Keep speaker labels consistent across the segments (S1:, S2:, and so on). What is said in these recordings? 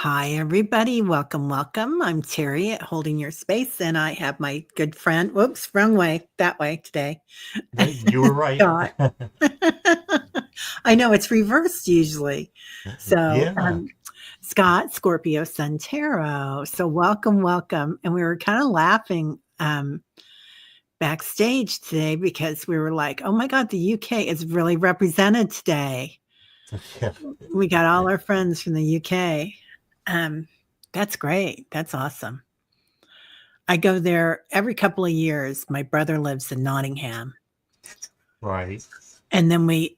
S1: Hi, everybody. Welcome, welcome. I'm Teri at Holding Your Space, and I have my good friend, whoops, wrong way, that way today.
S2: You were right.
S1: Scott. I know it's reversed usually. So,
S2: Yeah.
S1: Scott, Scorpio, Sun, Tarot. So, welcome, welcome. And we were kind of laughing backstage today because we were like, oh my God, the UK is really represented today.
S2: Yeah.
S1: We got all our friends from the UK. Um, that's great. That's awesome. I go there every couple of years. My brother lives in Nottingham,
S2: Right.
S1: and then we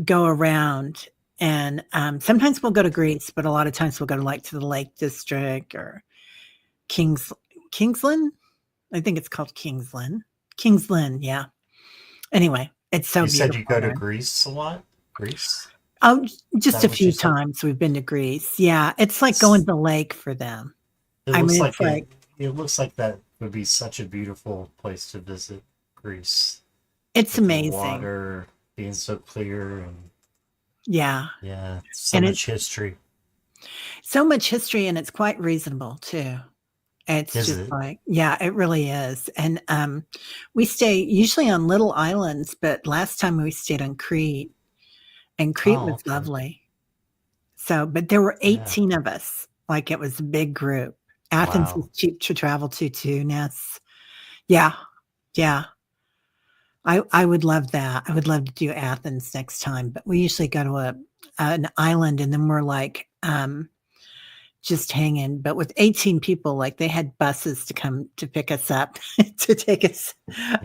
S1: go around. And sometimes we'll go to Greece, but a lot of times we'll go to the Lake District or Kings Kingsland. I think it's called Kingsland. Kingsland, yeah. Anyway, it's so
S2: You said you
S1: beautiful
S2: go to
S1: there.
S2: Greece a lot? Greece?
S1: Oh,
S2: Is
S1: just
S2: that
S1: a
S2: what you
S1: few
S2: said?
S1: times we've been to Greece. Yeah, it's like going to
S2: It's-
S1: the lake for them.
S2: It
S1: I
S2: looks
S1: mean, it's
S2: like
S1: like
S2: it looks like that would be such a beautiful place to visit, Greece,
S1: it's
S2: with the
S1: amazing.
S2: water being so clear and
S1: Yeah,
S2: yeah, so
S1: and
S2: much
S1: it's
S2: history.
S1: so much history, and it's quite reasonable too. It's
S2: Is
S1: just
S2: it?
S1: like yeah, it really is, and, we stay usually on little islands, but last time we stayed on Crete, and Crete
S2: Oh,
S1: was
S2: okay.
S1: lovely. So but there were
S2: Yeah.
S1: 18 of us, like, it was a big group. Athens is
S2: Wow.
S1: cheap to travel to too, Ness. Yeah, yeah. I would love that. I would love to do Athens next time, but we usually go to a an island, and then we're, like, just hanging, but with 18 people, like, they had buses to come to pick us up to take us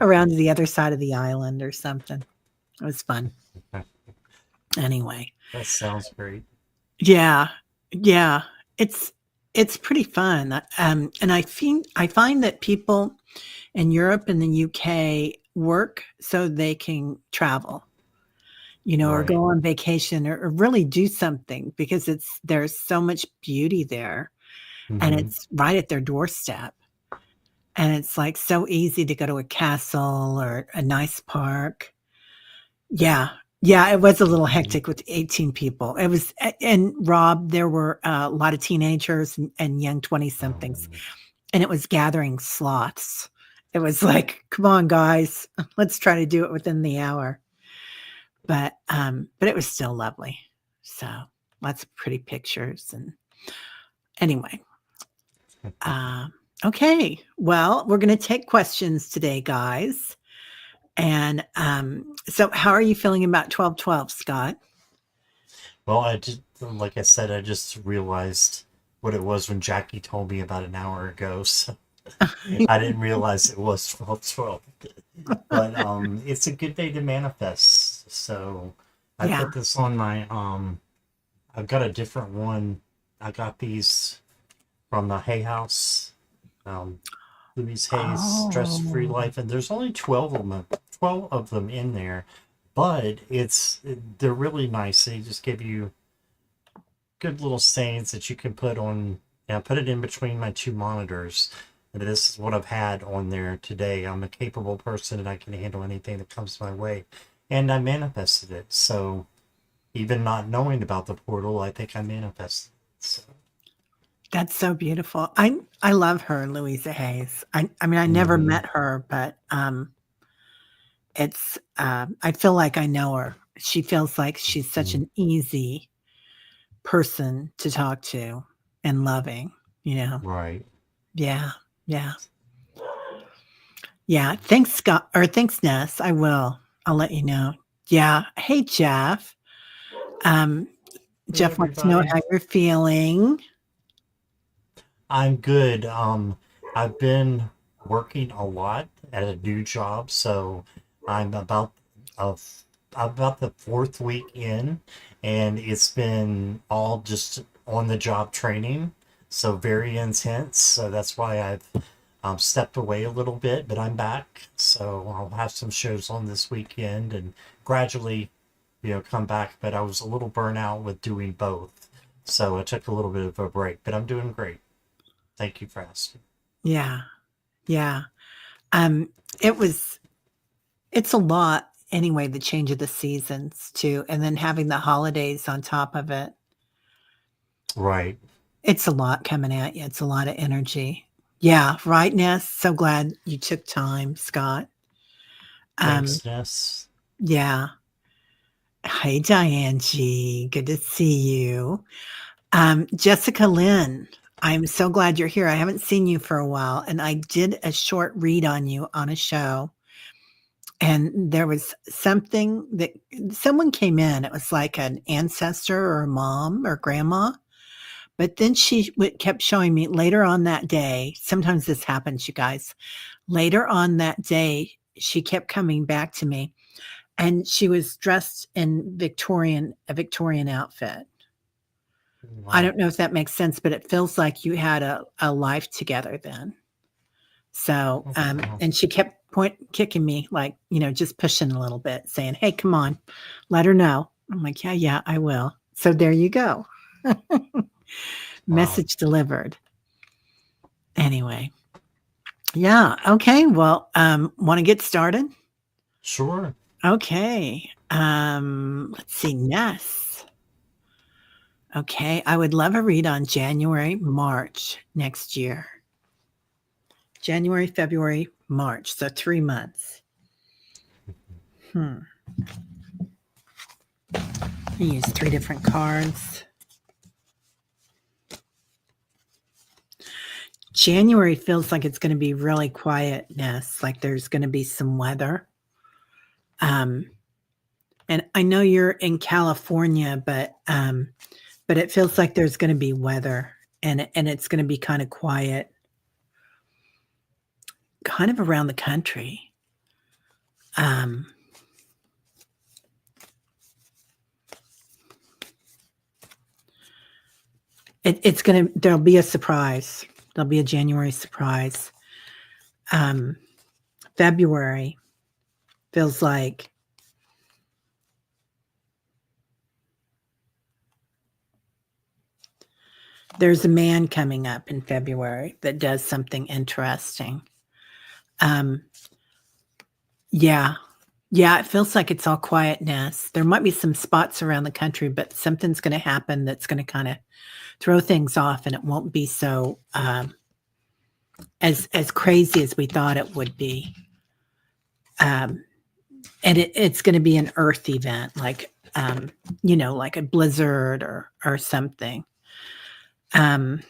S1: around to the other side of the island or something. It was fun. Anyway,
S2: That sounds great.
S1: yeah, yeah, it's it's pretty fun, and I find that people in Europe and the UK work so they can travel, or
S2: Right.
S1: go on vacation or really do something because there's so much beauty there, and
S2: Hmm.
S1: it's right at their doorstep. And it's, like, so easy to go to a castle or a nice park. Yeah. Yeah, it was a little hectic with 18 people. It was and Rob, there were a lot of teenagers and young 20-somethings, and it was gathering sloths. It was like, "Come on, guys. Let's try to do it within the hour." But it was still lovely. So, lots of pretty pictures and anyway, okay. Well, we're gonna take questions today, guys. And, so how are you feeling about 1212, Scott?
S2: Well, I just, like I said, I just realized what it was when Jackie told me about an hour ago. So I didn't realize it was 12:12. But it's a good day to manifest. So I
S1: Yeah.
S2: put this on my I've got a different one. I got these from the Hay House. Um, Louise Hay's Stress Free
S1: Oh,
S2: Life, and there's only 12 of them in there, but they're really nice. They just give you good little sayings that you can put on. I put it in between my two monitors. And this is what I've had on there today. I'm a capable person and I can handle anything that comes my way. And I manifested it. So even not knowing about the portal, I think I manifested it. So,
S1: that's so beautiful. I love her, Louisa Hayes. I mean, I never
S2: mhm.
S1: met her, but, I feel like I know her. She feels like she's such
S2: Mhm.
S1: an easy person to talk to and loving, you know?
S2: Right.
S1: Yeah, yeah, yeah. Thanks, Scott, or thanks, Ness. I will. I'll let you know. Yeah. Hey, Jeff. Um,
S2: Hey,
S1: Jeff wants to know
S2: everybody.
S1: how you're feeling.
S2: I'm good. I've been working a lot at a new job, so I'm of about the fourth week in, and it's been all just on the job training, so very intense. So that's why I've stepped away a little bit, but I'm back. So I'll have some shows on this weekend and gradually, come back. But I was a little burnt out with doing both, so I took a little bit of a break, but I'm doing great. Thank you for asking.
S1: Yeah, yeah. Um, it was it's a lot anyway, the change of the seasons too, and then having the holidays on top of it.
S2: Right.
S1: It's a lot coming at you. It's a lot of energy. Yeah, right, Ness? So glad you took time, Scott. Um,
S2: Thanks, Ness.
S1: yeah. Hey, Diane G. Good to see you. Jessica Lynn, I'm so glad you're here. I haven't seen you for a while, and I did a short read on you on a show. And there was something that someone came in. It was like an ancestor or a mom or grandma. But then kept showing me later on that day. Sometimes this happens, you guys. Later on that day, she kept coming back to me, and she was dressed in a Victorian outfit. I
S2: Wow.
S1: don't know if that makes sense, but it feels like you had a life together then. So,
S2: Oh, wow.
S1: and she kept kicking me, like, just pushing a little bit, saying, "Hey, come on, let her know." I'm like, "Yeah, yeah, I will." So there you go.
S2: Wow.
S1: Message delivered. Anyway, yeah. Okay. Well, want to get started?
S2: Sure.
S1: Okay. Let's see. Ness. Okay. I would love a read on January, March next year. January, February, March. So 3 months. I use 3 different cards. January feels like it's going to be really quietness, like there's going to be some weather. And I know you're in California, but it feels like there's going to be weather, and it's going to be kind of quiet, kind of around the country. Um, there'll be a surprise. There'll be a January surprise. February feels like there's a man coming up in February that does something interesting. Um, yeah. Yeah, it feels like it's all quietness. There might be some spots around the country, but something's going to happen that's going to kind of throw things off, and it won't be so as crazy as we thought it would be. And it's going to be an Earth event, like like a blizzard or something. Um,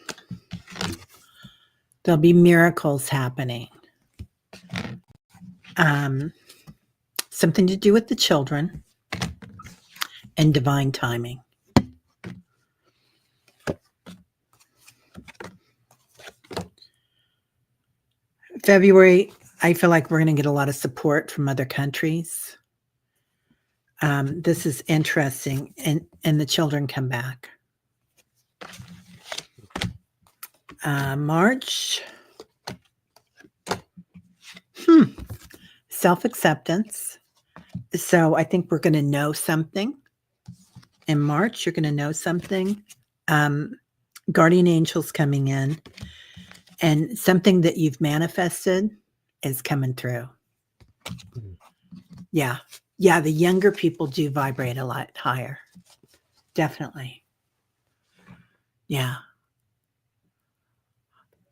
S1: there'll be miracles happening. Um, something to do with the children and divine timing. February, I feel like we're going to get a lot of support from other countries. This is interesting, and the children come back. March, self-acceptance. So I think we're going to know something. In March, you're going to know something. Guardian angels coming in, and something that you've manifested is coming through. Yeah. Yeah, the younger people do vibrate a lot higher. Definitely. Yeah.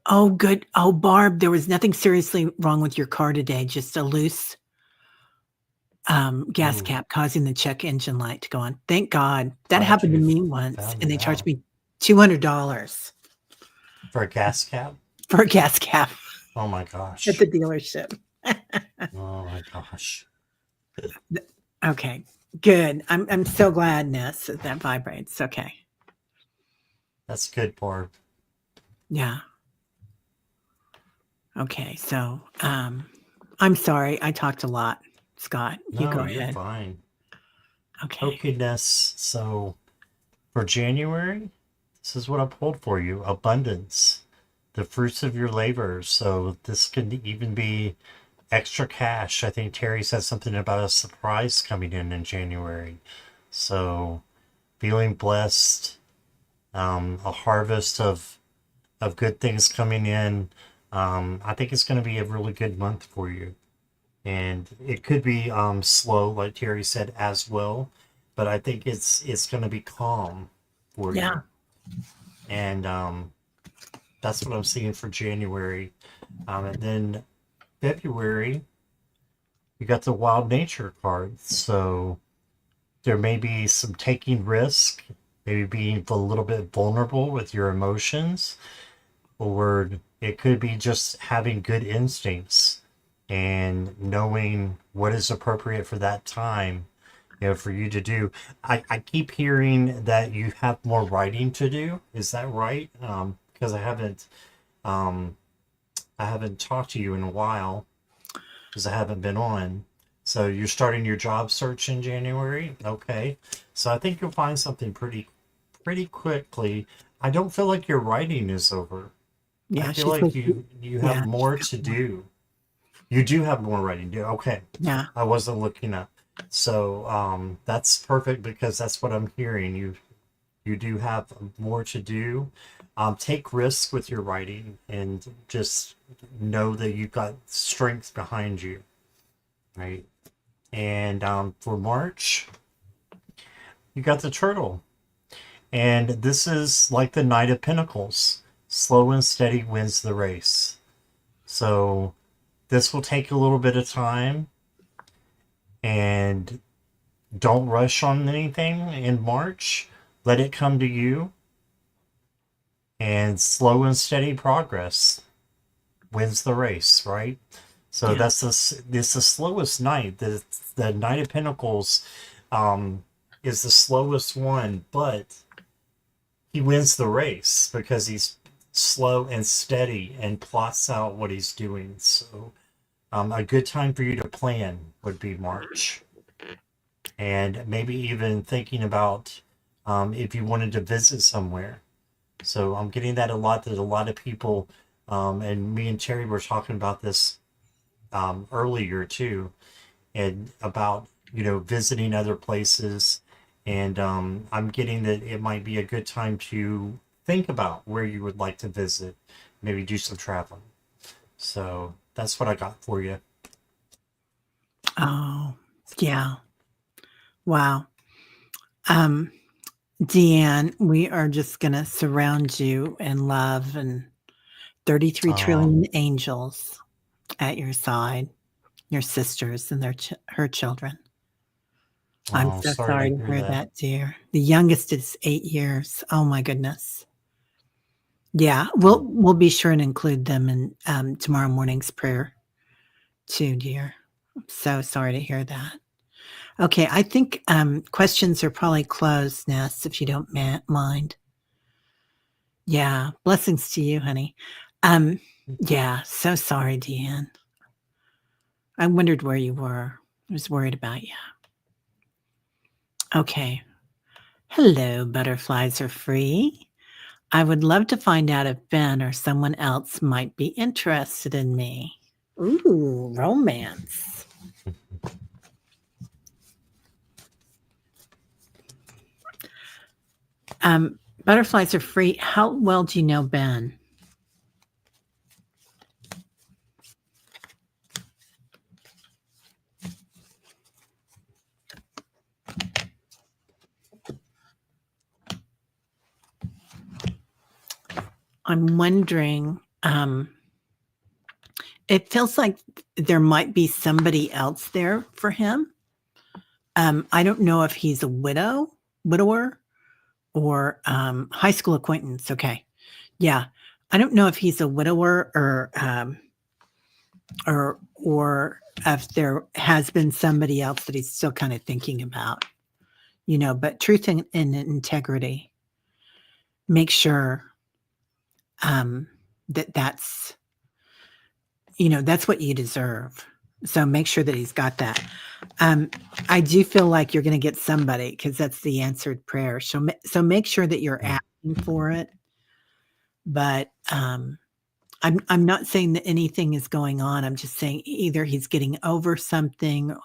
S1: Oh, good. Oh, Barb, there was nothing seriously wrong with your car today, just a loose gas
S2: Ooh,
S1: cap causing the check engine light to go on. Thank God. That
S2: glad
S1: happened to
S2: you
S1: me once,
S2: found
S1: and
S2: it
S1: they charged
S2: out.
S1: me $200
S2: For a gas cap?
S1: for a gas cap
S2: Oh my
S1: at the
S2: gosh.
S1: dealership.
S2: Oh my gosh.
S1: Okay, good. I'm so glad, Ness, that vibrates. Okay.
S2: That's good, Barb.
S1: Yeah. Okay. So, I'm sorry. I talked a lot. Scott, you
S2: No,
S1: go
S2: you're
S1: ahead.
S2: fine.
S1: Okay.
S2: Okay, Ness. So for January, this is what I pulled for you: abundance, the fruits of your labor. So this can even be extra cash. I think Teri said something about a surprise coming in January. So feeling blessed, a harvest of good things coming in. I think it's going to be a really good month for you. And it could be slow, like Terry said, as well. But I think it's going to be calm for
S1: Yeah.
S2: you. and that's what I'm seeing for January. And then February, you got the wild nature card. So there may be some taking risk, maybe being a little bit vulnerable with your emotions, or it could be just having good instincts and knowing what is appropriate for that time, for you to do. I keep hearing that you have more writing to do. Is that right? Because um, I haven't talked to you in a while because I haven't been on. So you're starting your job search in January. Okay. So I think you'll find something pretty quickly. I don't feel like your writing is over. I
S1: Yeah,
S2: feel
S1: she's
S2: like
S1: with
S2: you have
S1: yeah, she's
S2: more
S1: got
S2: to
S1: more.
S2: do. You do have more writing to do. Okay.
S1: Yeah.
S2: I wasn't looking up. So that's perfect because that's what I'm hearing. You do have more to do. Take risks with your writing and just know that you've got strength behind you, right? And for March, you got the turtle. And this is like the Knight of Pentacles. Slow and steady wins the race. So this will take a little bit of time, and don't rush on anything in March. Let it come to you, and slow and steady progress wins the race, right? So
S1: Yeah.
S2: this the slowest knight. The Knight of Pentacles um, is the slowest one, but he wins the race because he's slow and steady and plots out what he's doing. So a good time for you to plan would be March, and maybe even thinking about if you wanted to visit somewhere. So I'm getting that a lot. That a lot of people, and me and Terry were talking about this earlier too, and about visiting other places. And I'm getting that it might be a good time to think about where you would like to visit, maybe do some traveling. So that's what I got for you.
S1: Oh, yeah. Wow. Um, Deanne, we are just gonna surround you in love and 33
S2: Oh,
S1: trillion angels at your side, your sisters and her children. I'm
S2: oh,
S1: so
S2: sorry
S1: sorry
S2: to
S1: to
S2: hear
S1: hear
S2: that.
S1: that, dear. The youngest is 8 years. Oh my goodness. Yeah, we'll be sure and include them in, tomorrow morning's prayer too, dear. I'm so sorry to hear that. Okay, I think, questions are probably closed, Ness, if you don't mind. Yeah, blessings to you, honey. Um, yeah, so sorry, Deanne. I wondered where you were. I was worried about you. Okay. Hello, butterflies are free. I would love to find out if Ben or someone else might be interested in me. Ooh, romance. Butterflies are free. How well do you know Ben? I'm wondering, it feels like there might be somebody else there for him. I don't know if he's a widower, or high school acquaintance. Okay, yeah, I don't know if he's a widower or if there has been somebody else that he's still kind of thinking about. But truth and integrity. Make sure um, that's that's what you deserve. So make sure that he's got that. Um, I do feel like you're going to get somebody because that's the answered prayer. So make sure that you're
S2: Mm,
S1: asking for it. But I'm not saying that anything is going on. I'm just saying either he's getting over something,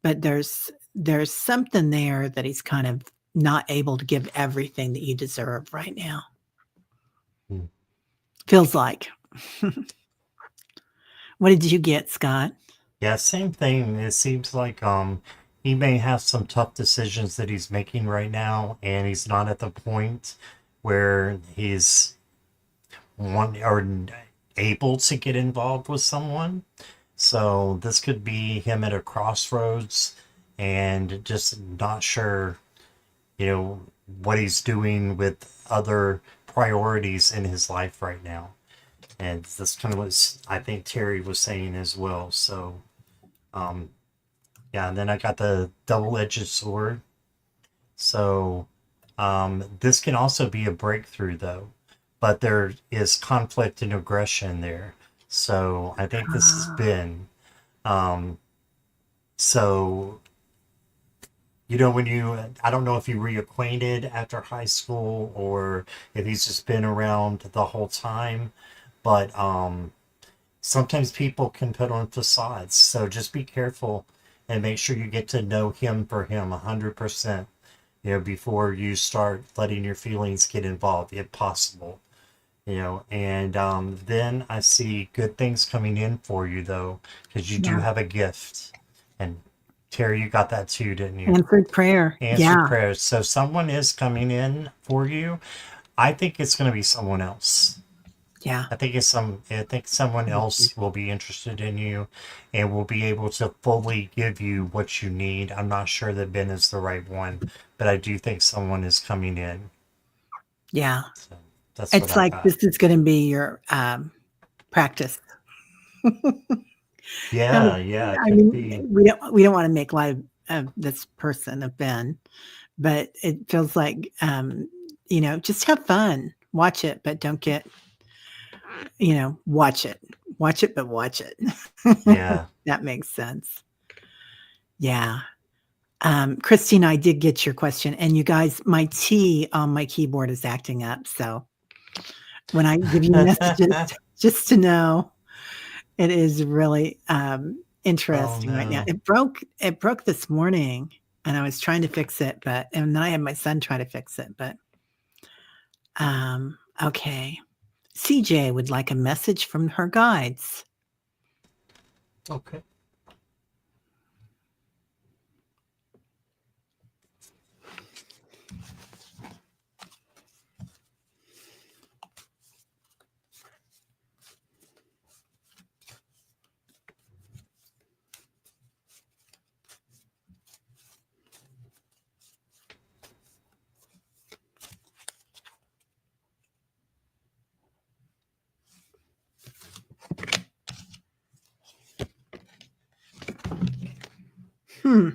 S1: but there's something there that he's kind of not able to give everything that you deserve right now.
S2: mm.
S1: Feels like. What did you get, Scott?
S2: Yeah, same thing. It seems like he may have some tough decisions that he's making right now, and he's not at the point where he's one or able to get involved with someone. So this could be him at a crossroads and just not sure, what he's doing with other priorities in his life right now. And that's kind of what I think Teri was saying as well. So, yeah, and then I got the double-edged sword. So, this can also be a breakthrough, though, but there is conflict and aggression there. So, I think this has
S1: Ah,
S2: been. Um, so, when I don't know if you reacquainted after high school or if he's just been around the whole time, but sometimes people can put on facades. So just be careful and make sure you get to know him for him 100%, before you start letting your feelings get involved, if possible. And then I see good things coming in for you, though, because you do
S1: yeah.
S2: have a gift. And Terry, you got that too, didn't you?
S1: Answered prayer.
S2: Answered
S1: Yeah.
S2: prayers. So someone is coming in for you. I think it's going to be someone else.
S1: Yeah.
S2: I think someone else will be interested in you and will be able to fully give you what you need. I'm not sure that Ben is the right one, but I do think someone is coming in.
S1: Yeah.
S2: So that's what
S1: It's
S2: I
S1: like
S2: got.
S1: this is going to be your practice. Kind of,
S2: Yeah, it
S1: I
S2: could
S1: mean,
S2: be.
S1: we don't want to make light of this person of Ben, but it feels like just have fun, watch it, but don't get watch it, but watch it.
S2: Yeah.
S1: That makes sense. Yeah. Christine, I did get your question, and you guys, my T on my keyboard is acting up. So when I give you messages, just to know, it is really
S2: Oh
S1: interesting right now.
S2: no.
S1: It broke this morning, and I was trying to fix it, and then I had my son try to fix it. But okay, CJ would like a message from her guides.
S2: Okay.
S1: Hmm.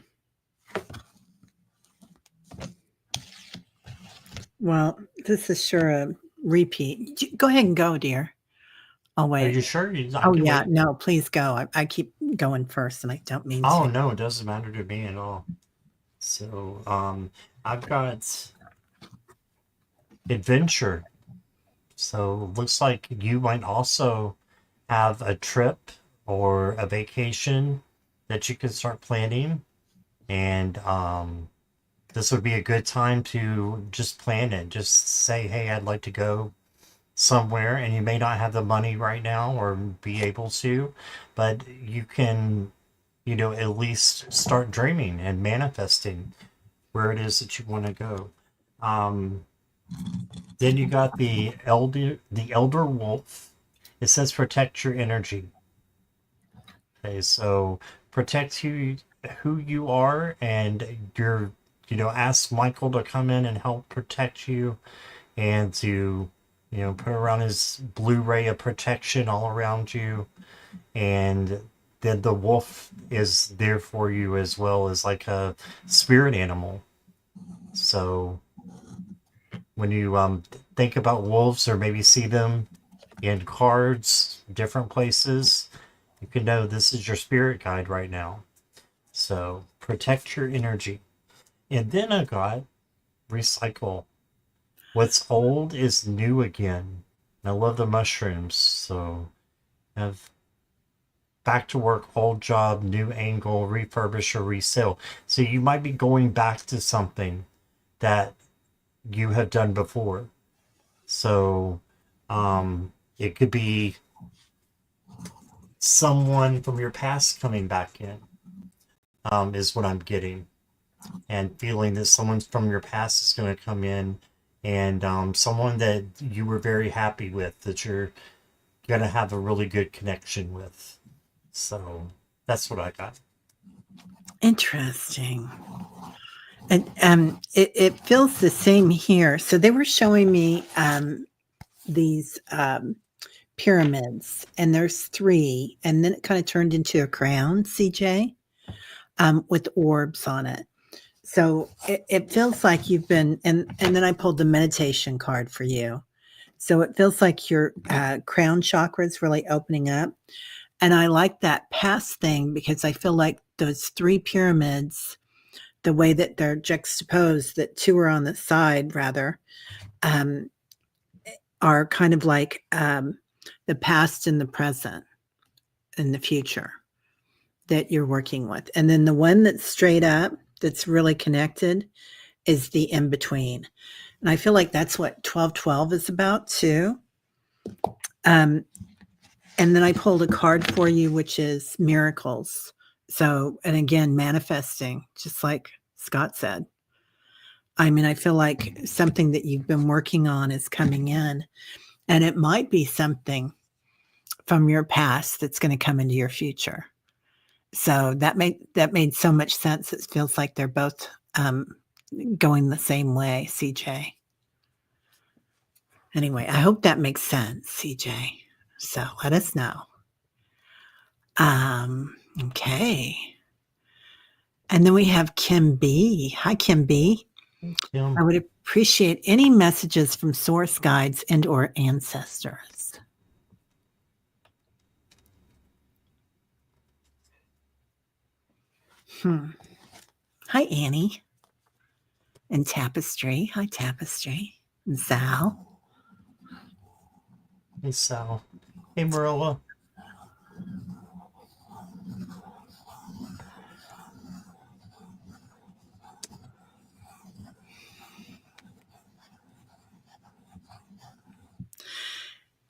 S1: Well, this is sure a repeat. Go ahead and go, dear. I'll
S2: Are
S1: wait.
S2: you sure? I
S1: Oh
S2: can
S1: yeah,
S2: wait.
S1: no, please go. I keep going first, and I don't mean
S2: Oh
S1: to.
S2: no, it doesn't matter to me at all. So, I've got adventure. So looks like you might also have a trip or a vacation that you could start planning. And this would be a good time to just plan it. Just say, hey, I'd like to go somewhere. And you may not have the money right now or be able to, but you can, at least start dreaming and manifesting where it is that you want to go. Um, then you got the elder wolf. It says protect your energy. Okay, so protect who you are, and ask Michael to come in and help protect you, and to put around his blue ray of protection all around you, and then the wolf is there for you as well as like a spirit animal. So when you think about wolves or maybe see them in cards, different places, you can know this is your spirit guide right now. So protect your energy. And then I got recycle. What's old is new again. And I love the mushrooms. So have back to work, old job, new angle, refurbish or resell. So you might be going back to something that you have done before. So it could be someone from your past coming back in, is what I'm getting. And feeling that someone from your past is going to come in and someone that you were very happy with, that you're gonna have a really good connection with. So that's what I got.
S1: Interesting. And it feels the same here. So they were showing me these pyramids, and there's three, and then it kind of turned into a crown, CJ, with orbs on it. So it feels like you've been, and then I pulled the meditation card for you. So it feels like your crown chakra is really opening up. And I like that past thing because I feel like those three pyramids, the way that they're juxtaposed, that two are on the side rather, um, are kind of like the past and the present and the future that you're working with. And then the one that's straight up, that's really connected, is the in between. And I feel like that's what 1212 is about too. Um, and then I pulled a card for you, which is miracles. So, and again, manifesting, just like Scott said. I mean, I feel like something that you've been working on is coming in, and it might be something from your past that's going to come into your future. So that made so much sense. It feels like they're both going the same way, CJ. Anyway, I hope that makes sense, CJ. So let us know. Okay. And then we have Kim B. Hi, Kim B. I would appreciate any messages from source guides and or ancestors. Hi, Annie. And Tapestry. Hi, Tapestry. And Sal.
S2: Hey, Sal. Hey, Marilla.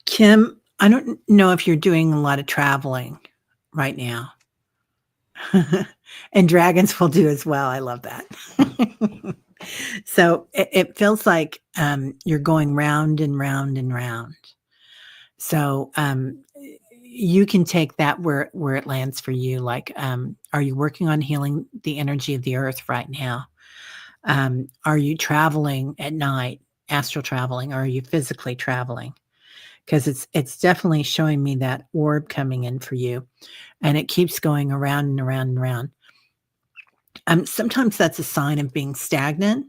S1: Kim, I don't know if you're doing a lot of traveling right now. And dragons will do as well. I love that. So it feels like you're going round and round and round. So you can take that where it lands for you. Like, are you working on healing the energy of the earth right now? Are you traveling at night, astral traveling, or are you physically traveling? Because it's definitely showing me that orb coming in for you, and it keeps going around and around and around. Sometimes that's a sign of being stagnant,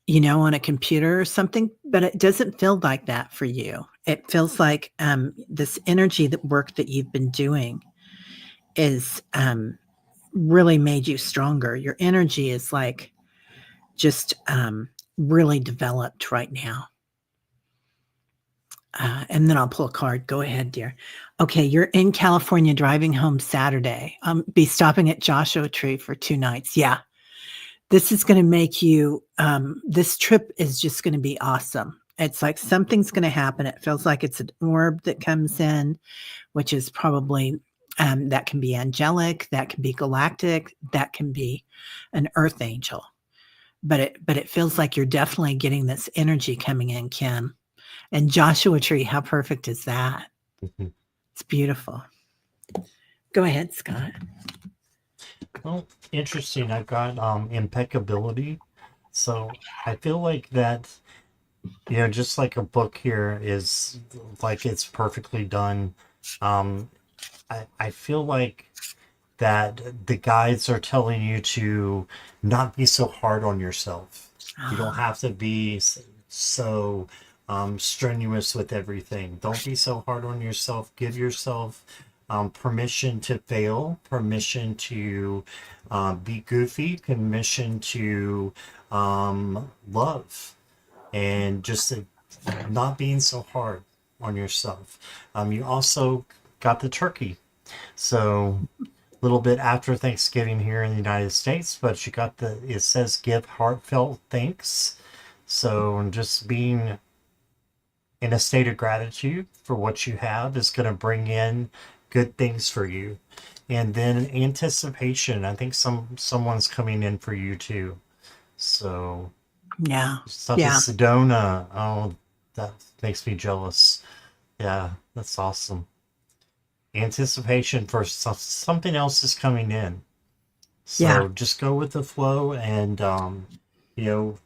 S1: on a computer or something, but it doesn't feel like that for you. It feels like this energy that work that you've been doing is really made you stronger. Your energy is like just really developed right now. And then I'll pull a card. Go ahead, dear. Okay, you're in California driving home Saturday. Be stopping at Joshua Tree for 2 nights. Yeah, this is going to make you, this trip is just going to be awesome. It's like something's going to happen. It feels like it's an orb that comes in, which is probably, that can be angelic, that can be galactic, that can be an earth angel. But it feels like you're definitely getting this energy coming in, Kim. And Joshua Tree, how perfect is that? It's beautiful. Go ahead, Scott.
S2: Well, interesting. I've got impeccability. So I feel like that, just like a book here is like it's perfectly done. Um, I feel like that the guides are telling you to not be so hard on yourself. You don't have to be so strenuous with everything. Don't be so hard on yourself. Give yourself permission to fail, permission to be goofy, permission to love, and just not being so hard on yourself. You also got the turkey. So a little bit after Thanksgiving here in the United States, but you got it says give heartfelt thanks. So just being in a state of gratitude for what you have is going to bring in good things for you. And then anticipation. I think someone's coming in for you too. So
S1: Yeah.
S2: Stuff in
S1: Yeah.
S2: Sedona. Oh, that makes me jealous. Yeah, that's awesome. Anticipation for something else is coming in.
S1: Yeah.
S2: So just go with the flow and you know,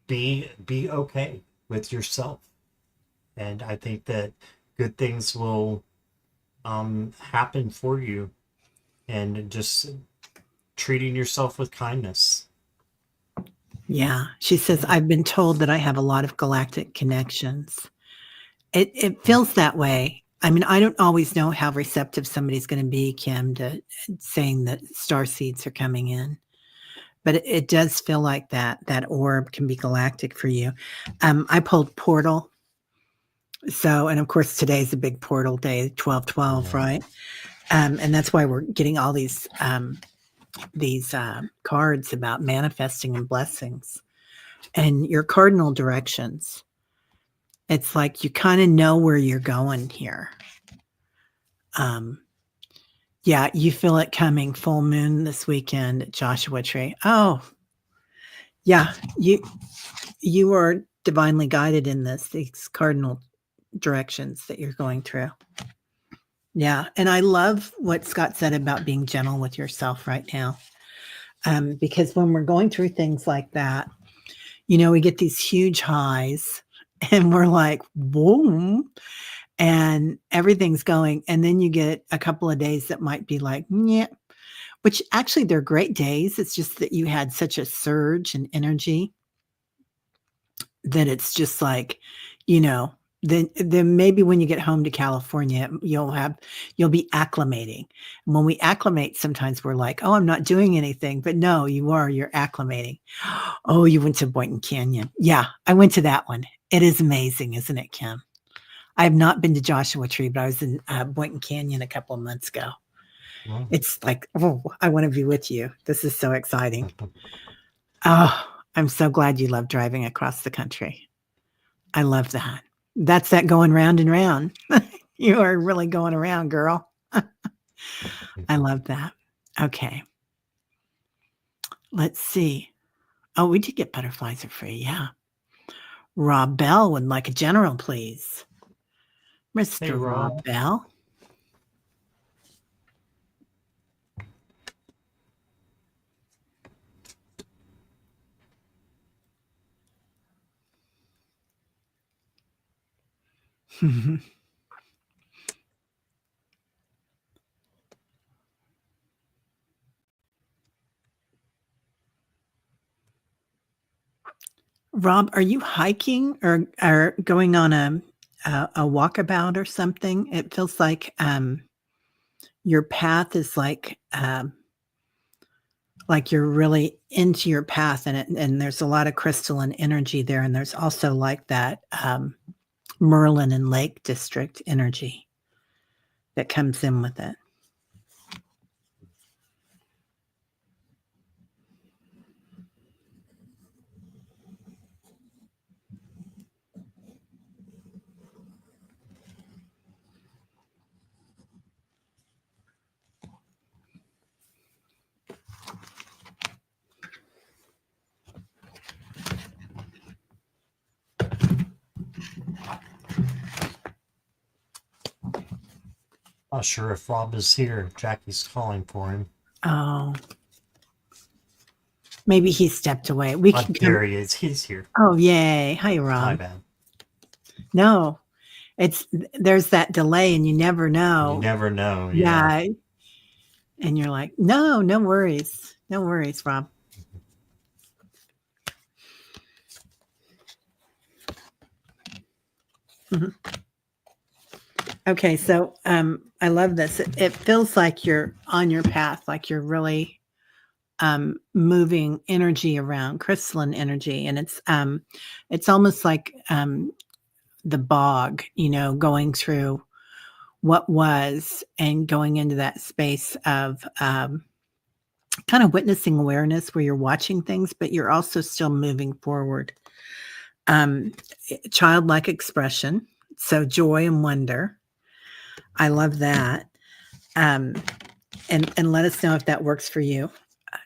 S2: be okay with yourself. And I think that good things will happen for you, and just treating yourself with kindness.
S1: Yeah. She says,
S2: Yeah.
S1: I've been told that I have a lot of galactic connections. It feels that way. I mean, I don't always know how receptive somebody's going to be, Kim, to saying that star seeds are coming in, but it does feel like that orb can be galactic for you. I pulled portal. So, and of course, today's a big portal day, 12/12,
S2: Yeah.
S1: right? And that's why we're getting all these cards about manifesting and blessings and your cardinal directions. It's like you kind of know where you're going here. Um, yeah, you feel it coming. Full moon this weekend at Joshua Tree. Oh, yeah, you are divinely guided in these cardinal directions that you're going through. Yeah, and I love what Scott said about being gentle with yourself right now. Because when we're going through things like that, we get these huge highs and we're like, boom, and everything's going. And then you get a couple of days that might be like, yeah, which actually they're great days. It's just that you had such a surge in energy that it's just like, you know, then maybe when you get home to California, you'll be acclimating. And when we acclimate, sometimes we're like, oh, I'm not doing anything, but no, you're acclimating. Oh, you went to Boynton Canyon. Yeah, I went to that one. It is amazing, isn't it, Kim? I have not been to Joshua Tree, but I was in Boynton Canyon a couple of months ago.
S2: Well,
S1: It's like, oh, I want to be with you. This is so exciting. Oh, I'm so glad you love driving across the country. I love that. That's that going round and round. You are really going around, girl. I love that. Okay. Let's see. Oh, we did get butterflies are free. Yeah. Rob Bell would like a general, please.
S2: hey,
S1: Mr.
S2: Rob.
S1: Rob Bell. Rob, are you hiking or going on a walkabout or something? It feels your path is like you're really into your path, and there's a lot of crystalline energy there, and there's also like that Merlin and Lake District energy that comes in with it.
S2: Not sure if Rob is here. Jackie's calling for him.
S1: Oh, maybe he stepped away. We can come.
S2: There he is. He's here.
S1: Oh, yay! Hi,
S2: My
S1: Rob.
S2: bad.
S1: No, there's that delay, and you never know.
S2: You never know. Yeah.
S1: Yeah, and you're like, no worries, Rob. Mhm. Okay, so I love this. It feels like you're on your path, like you're really moving energy around, crystalline energy, and it's almost like the bog, going through what was and going into that space of kind of witnessing awareness where you're watching things, but you're also still moving forward. Um, Childlike expression, so joy and wonder. I love that. Um, and let us know if that works for you.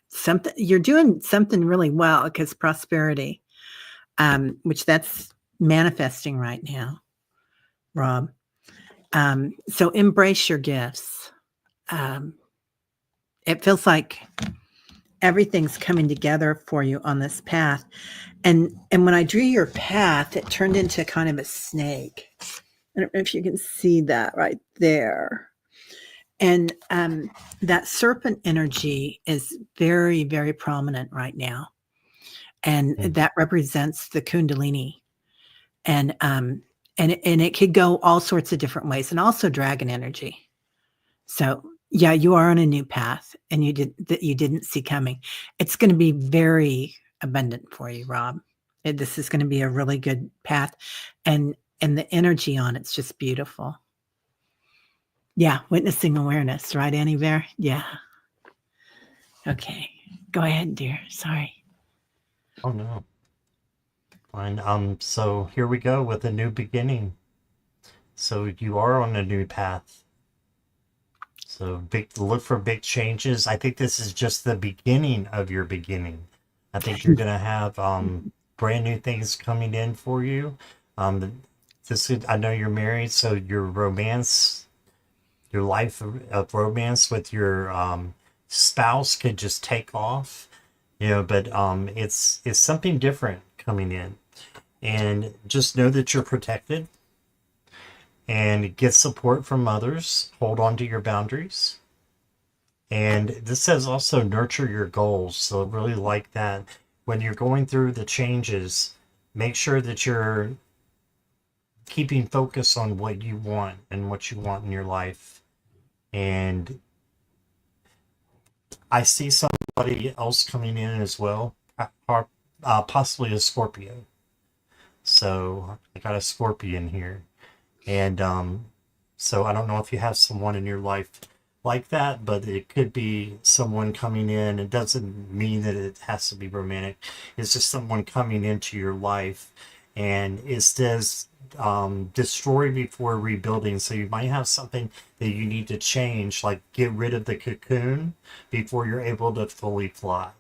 S1: something you're doing something really well because prosperity, which that's manifesting right now, Rob. So embrace your gifts. Um, it feels like everything's coming together for you on this path. And when I drew your path, it turned into kind of a snake. I don't know if you can see that right there. And that serpent energy is very, very prominent right now. And
S2: Mm.
S1: that represents the Kundalini. And it could go all sorts of different ways, and also dragon energy. So yeah, you are on a new path, and you didn't see coming. It's going to be very abundant for you, Rob. This is going to be a really good path, and the energy on it's just beautiful. Yeah, witnessing awareness, right, Annie Bear? Yeah. Okay, go ahead, dear. Sorry.
S2: Oh no. Fine. So here we go with a new beginning. So you are on a new path. So look for big changes. I think this is just the beginning of your beginning. I think you're gonna have brand new things coming in for you. I know you're married, so your life of romance with your spouse could just take off, but it's something different coming in, and just know that you're protected and get support from others. Hold on to your boundaries. And this says also nurture your goals. So really like that when you're going through the changes, make sure that you're keeping focus on what you want and what you want in your life. And I see somebody else coming in as well, possibly a Scorpio. So I got a Scorpion here. And so I don't know if you have someone in your life like that, but it could be someone coming in. It doesn't mean that it has to be romantic. It's just someone coming into your life. And it says destroy before rebuilding. So you might have something that you need to change, like get rid of the cocoon before you're able to fully fly.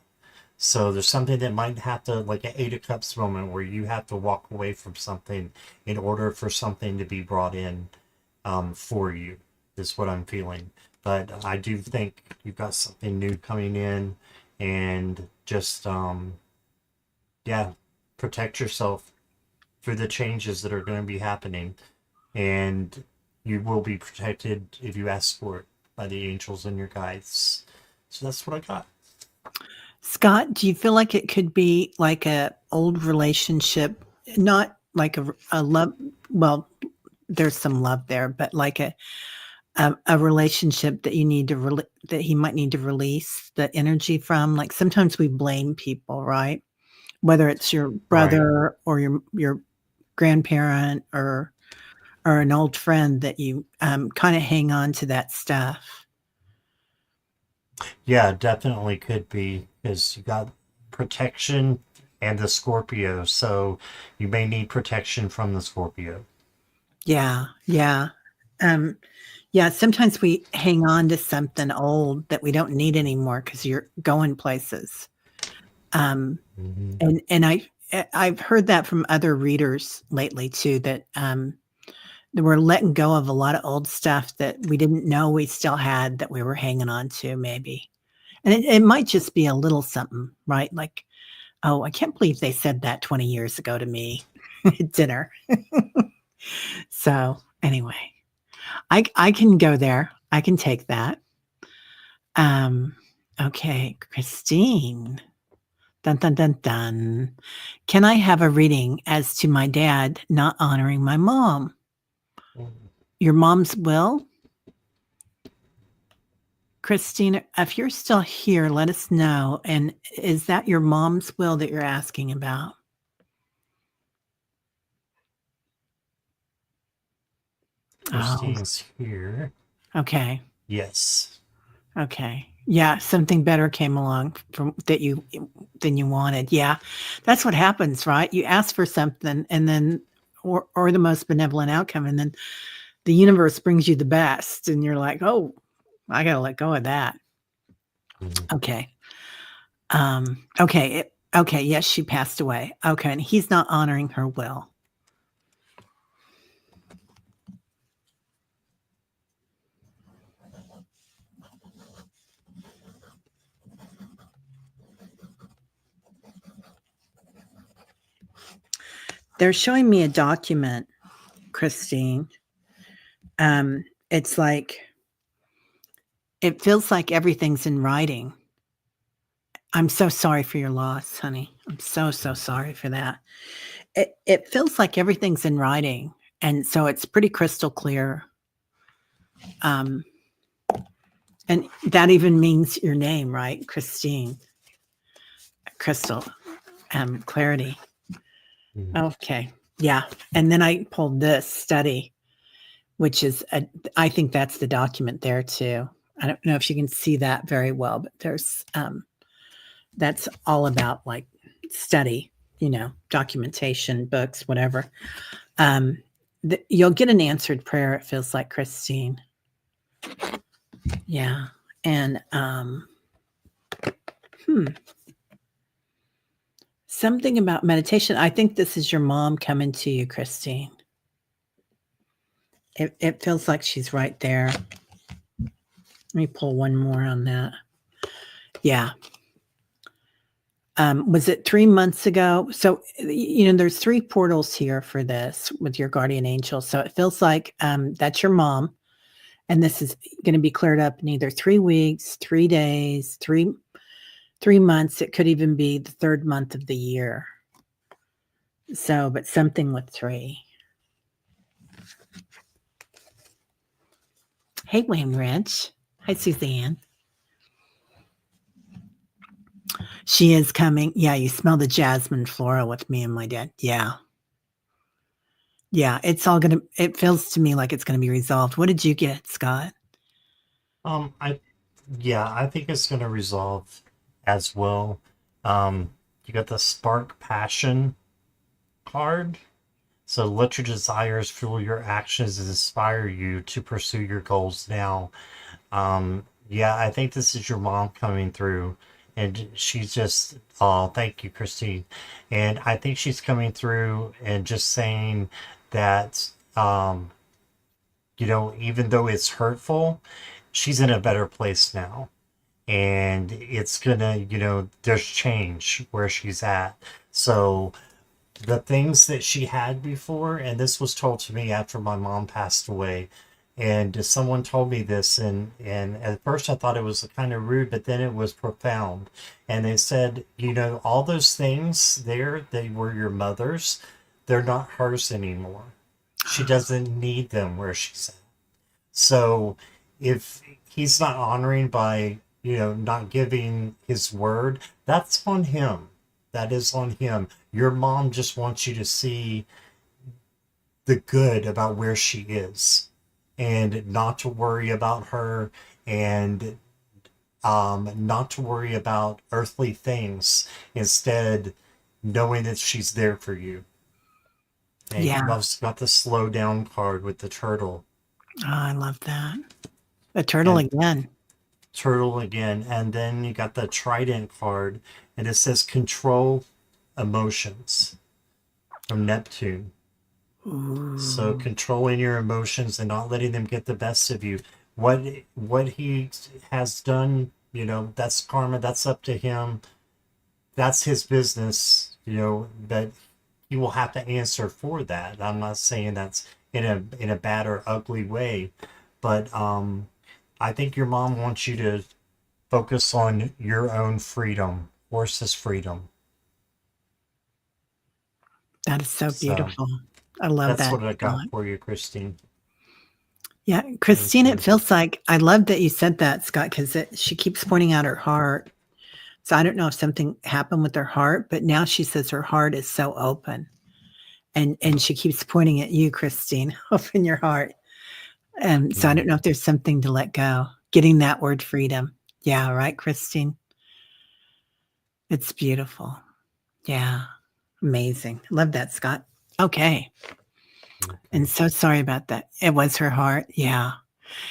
S2: So there's something that might have to, like an Eight of Cups moment, where you have to walk away from something in order for something to be brought in for you, is what I'm feeling. But I do think you've got something new coming in, and just, yeah, protect yourself through the changes that are going to be happening. And you will be protected if you ask for it by the angels and your guides. So that's what I got.
S1: Scott, do you feel like it could be like a old relationship, not like a love? Well, there's some love there, but like a relationship that you need to that he might need to release the energy from. Like sometimes we blame people, right? Whether it's your
S2: Right.
S1: brother or your grandparent or an old friend, that you kind of hang on to that stuff.
S2: Yeah, definitely could be, because you got protection and the Scorpio, so you may need protection from the Scorpio.
S1: Yeah, yeah. Um, yeah, sometimes we hang on to something old that we don't need anymore because you're going places. Um,
S2: Hmm.
S1: and I've heard that from other readers lately too, that we're letting go of a lot of old stuff that we didn't know we still had, that we were hanging on to maybe. And it might just be a little something, right? Like, oh, I can't believe they said that 20 years ago to me at dinner. So anyway, I can go there. I can take that. Um, okay, Christine. Dun dun dun dun. Can I have a reading as to my dad not honoring my mom? Your mom's will? Christine, if you're still here, let us know. And is that your mom's will that you're asking about? Oh,
S2: Christine's here.
S1: okay.
S2: Yes.
S1: Okay. Yeah, something better came along from than you wanted. Yeah. That's what happens, right? You ask for something, and then or the most benevolent outcome, and then the universe brings you the best, and you're like, "Oh, I got to let go of that."
S2: Mhm.
S1: Okay. Okay. Okay. Yes, she passed away. Okay. And he's not honoring her will. They're showing me a document, Christine. It's like, it feels like everything's in writing. I'm so sorry for your loss, honey. I'm so, so sorry for that. It feels like everything's in writing. And so it's pretty crystal clear. Um, and that even means your name, right? Christine, crystal, clarity. Okay. Yeah. And then I pulled this study, which is, I think that's the document there too. I don't know if you can see that very well, but there's, that's all about like study, documentation, books, whatever. You'll get an answered prayer, it feels like, Christine. Yeah. And something about meditation. I think this is your mom coming to you, Christine. It feels like she's right there. Let me pull one more on that. Yeah. Was it 3 months ago? So, there's 3 portals here for this with your guardian angel. So it feels like that's your mom. And this is going to be cleared up in either 3 weeks, 3 days, 3 months. It could even be the 3rd month of the year. So, but something with 3. Hey, Wayne Rich. Hi, Suzanne. She is coming. Yeah, you smell the jasmine floral with me and my dad. Yeah. Yeah, it feels to me like it's going to be resolved. What did you get, Scott?
S2: I think it's gonna resolve as well. You got the spark passion card. So let your desires fuel your actions and inspire you to pursue your goals now. I think this is your mom coming through, and she's just, oh, thank you, Christine. And I think she's coming through and just saying that, even though it's hurtful, she's in a better place now. And it's gonna, there's change where she's at. So the things that she had before, and this was told to me after my mom passed away, and someone told me this, and at first I thought it was kind of rude, but then it was profound. And they said, all those things there, they were your mother's, they're not hers anymore. She doesn't need them where she's at. So if he's not honoring by, not giving his word, that's on him. That is on him. Your mom just wants you to see the good about where she is and not to worry about her, and not to worry about earthly things. Instead, knowing that she's there for you. And
S1: Yeah.
S2: you've also got the slow down card with the turtle.
S1: Oh, I love that. The turtle
S2: And
S1: again.
S2: turtle again. And then you got the trident card, and it says control emotions from Neptune.
S1: Ooh.
S2: So controlling your emotions and not letting them get the best of you. What he has done, that's karma, that's up to him. That's his business, that he will have to answer for that. I'm not saying that's in a bad or ugly way, but I think your mom wants you to focus on your own freedom, horse's freedom.
S1: That is so
S2: So
S1: beautiful. I love
S2: that's
S1: that,
S2: what I got
S1: Scott.
S2: for you, Christine.
S1: Yeah,
S2: Thank
S1: Christine, it
S2: you.
S1: feels like I love that you said that, Scott, because she keeps pointing out her heart. So I don't know if something happened with her heart, but now she says her heart is so open. And she keeps pointing at you, Christine. Open your heart. And so I don't know if there's something to let go. Getting that word freedom. Yeah, right, Christine? It's beautiful. Yeah. Amazing. Love that, Scott. Okay. And so sorry about that. It was her heart. Yeah.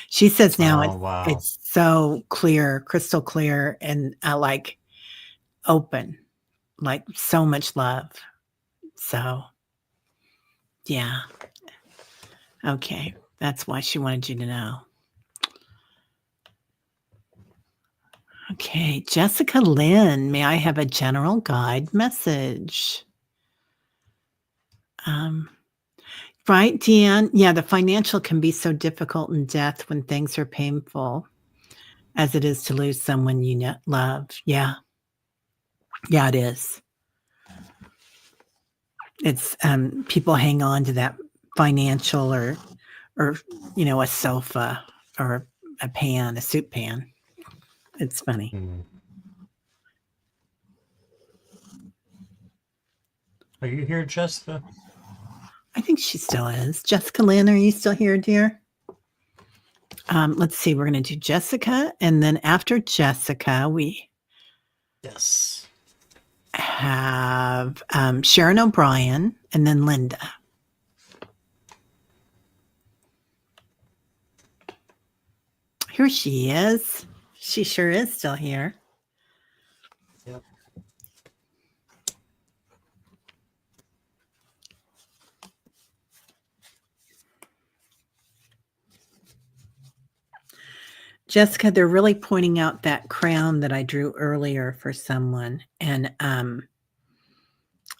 S1: She says now
S2: Oh, wow.
S1: it's so clear, crystal clear, and I like open, like so much love. So, yeah. Okay. That's why she wanted you to know. Okay. Jessica Lynn, may I have a general guide message? Right, Deanne? Yeah, the financial can be so difficult in death when things are painful as it is to lose someone you love. Yeah. Yeah, it is. It's people hang on to that financial or a sofa or a pan, a soup pan. It's funny.
S2: Are you here, Jessica?
S1: I think she still is. Jessica Lynn, are you still here, dear? Let's see. We're going to do Jessica, and then after Jessica, we
S2: Yes.
S1: have Sharon O'Brien, and then Linda. Here she is. She sure is still here.
S2: Yep.
S1: Jessica, they're really pointing out that crown that I drew earlier for someone, and